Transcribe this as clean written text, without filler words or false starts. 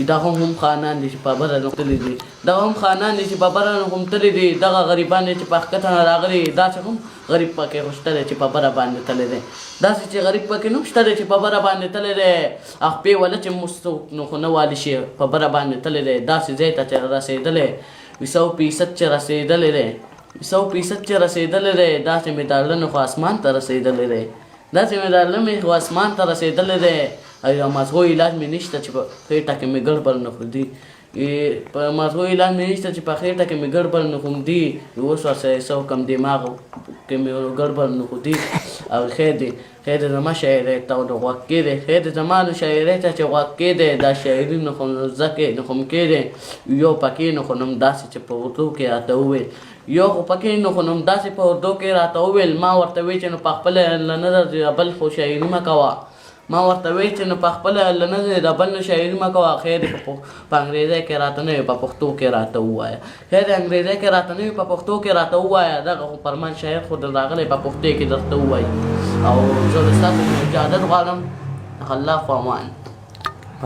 دا هم خانان دي چې په بره نه تللي دي دغه هم خانان دي چې په بره نه هم تللي دي دغه غریبان دي چې په ښکته نه راغلي داسې هم غریب پکې خو شته دی چې په بره باندې تللی دی داسې چې غریب پکې نه شته دی چې په بره باندې تللی دی خپې وله چې مستوک نو خو نه والي شي په بره باندې تللی دی داسې ځای ته چې رسېدلی 100% چې رسېدلی دی 100% چې رسېدلی دی داسې مډالونه خو اسمان ته رسېدلی دی داسې مډالونه خو اسمان ته رسېدلی دی او مازغو علاج مې نشته چې په خېټه کې مې ګړبړ نه خوري په مازغو علاج مې نشته چې په خېټه کې مې ګړبړ نه خوندي اوس ورسره څه کم دماغ کې مې ګړبړ نه خوندي او خیر دی زما شاعرۍ ته د غوږ کېدی خیر دی زما د شاعرۍ ته چې غوږ کېدی دا شاعري نه خو زده کې نه خو م کېدی یو پکې نه خو نم داسې چې په اردو کې راته وویل یو خو پکې نه خو نم داسې په اردو کې راته وویل ما ورته وویل چې نو په خپله نه راځي بل خو شاعري مه کوه ما ورته وویل چې نو په خپله نه دی د بل نه شاعري مه کوه خیر دی په انګریزۍ کې راته نه وي په پښتو کې راته ووایه خیر دی انګریزۍ کې راته نه وي په پښتو کې راته ووایه دغه خو فرمان شاعر خو در راغلی په پښتو کې درته ووایي او زه د ستاسو اجازت غواړم الله په امان